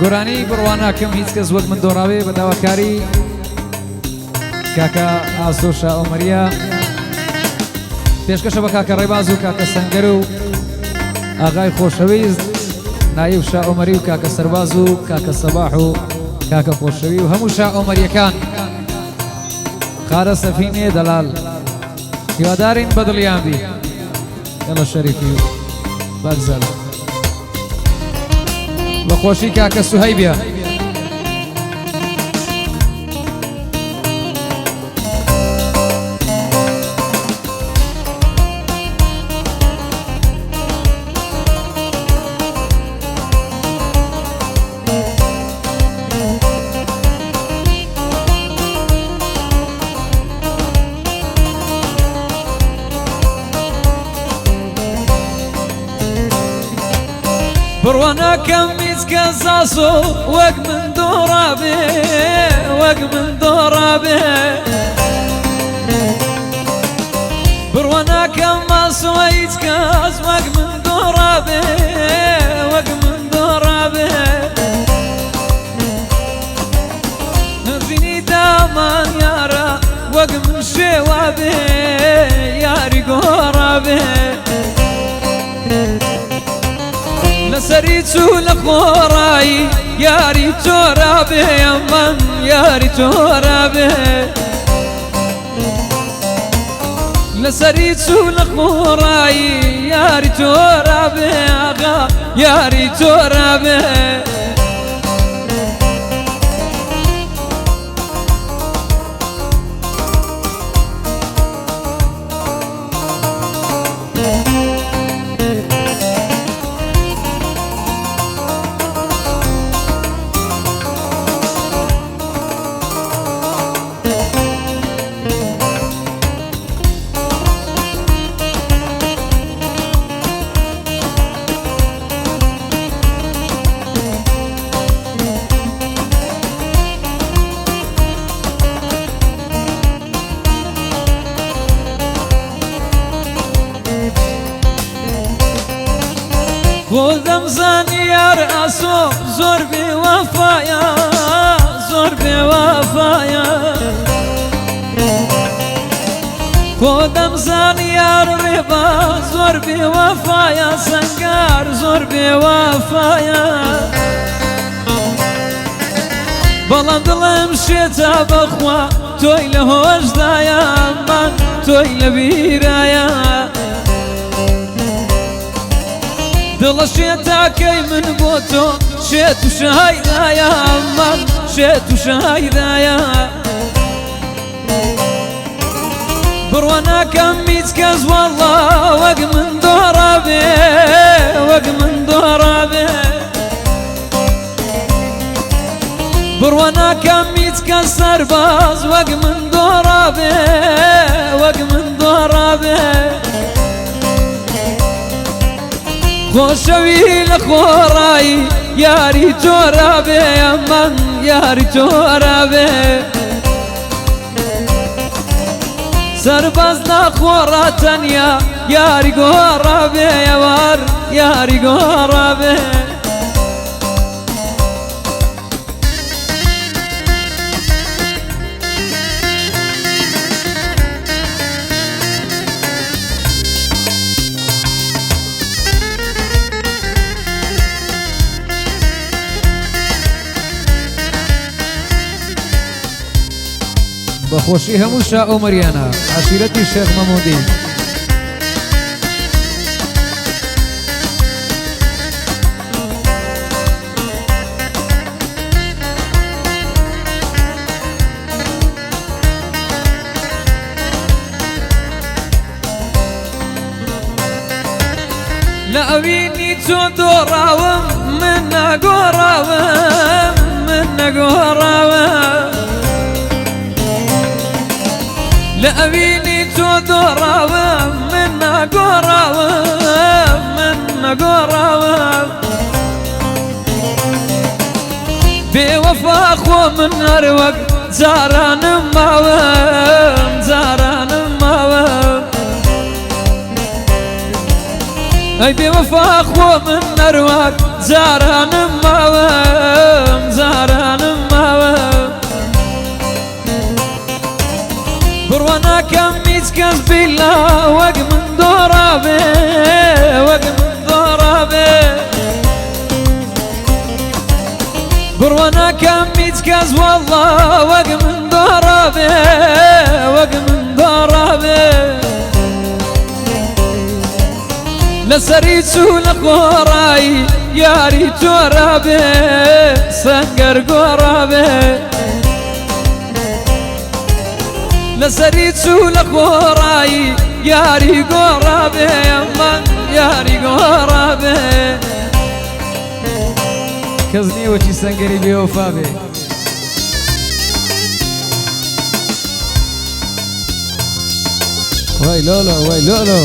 گۆرانی بڕواناکەم هیچ کەس وەک من دۆڕاوێ بە داواکاری کاکە ئاسۆ شائۆمەریە پێشکەشە بە کاکە ڕێباز و کاکە سەنگەر و ئاغای خۆشەویست نایب شائۆمەری و کاکە سەرباز و کاکە سەباح و کاکە خۆشەوی و هەموو شائۆمەریەکان خارە سەفینێ دەلال هیوادارین بەدڵیان بی یاڵە شەریفی و بەگزەل بە خۆشی کاکە سوهەیبە بڕواناکەم هیچ کەس ئاسۆ وەک من دۆڕابێ وەک من دۆڕابێ بڕواناکەم ئاسۆ هیچ کەس وەک من دۆڕابێ وەک من دۆڕابێ ژینی دامان یارە وەک من شێوابێ یاری گۆڕابێ لەسەری چوو لە خۆڕایی یاری تۆرابێ ئەمەن یاری تۆرابێ لەسەری چوو لە خۆڕایی یاری تۆرابێ ئاغا یاری تۆرابێ خۆدەم زانی یار ئاسۆ زۆر بێوەفایە زۆر بێوەفایە خۆدەم زانی یار ڕێبا زۆر بێوەفایە سەنگار زۆر بێوەفایە بەڵام دڵم شێتە بەخوا تۆی لە هۆشدایە من تۆی لە بیرایە دڵە شێتاکەی من بۆ تۆ شێت و شایدایە من شێت و شایدایە بڕواناکەم هیچ کەس وەڵڵا وەک من دۆڕابێ وەک من دۆڕابێ بڕواناکەم هیچ کەس سەرباز وەک من دۆڕابێ وەک من دۆڕابێ خۆشەوی لە خۆڕایی یاری تۆرابێ ئەمەن یاری تۆرابێ سەرباز ناخۆڕا تەنیا یاری گۆڕابێ ئەوار یاری گۆڕابێ بەخۆشی هەموو شائۆمەریانە عەشیرەتی شێخ مەموودی لە ئەوینی تۆ دۆڕاوم من نەگۆڕاوم من نەگۆڕاوم لە ئەوینی تۆ دۆڕاوم من نەگۆڕاوم من نەگۆڕاوم بێوەفا خۆ من هەر وەک جارانم ماوم جارانم ماوم ئەی بێوەفا خۆ من هەر وەک جارانم ماوم دڵۆنا کەم هیچ کەس وەڵڵا وەک من دۆڕابێ وەک من دۆڕابێ لەسەری چوو لە خۆڕایی یاری تۆڕابێ سەنگەر گۆڕابێ لەسەری چوو لە خۆڕایی یاری گۆڕابێ ئەممان یاری گۆڕابێ کەس نیوەچی سەنگەری بێوەفا بێ وای لۆلۆ وای لۆلۆ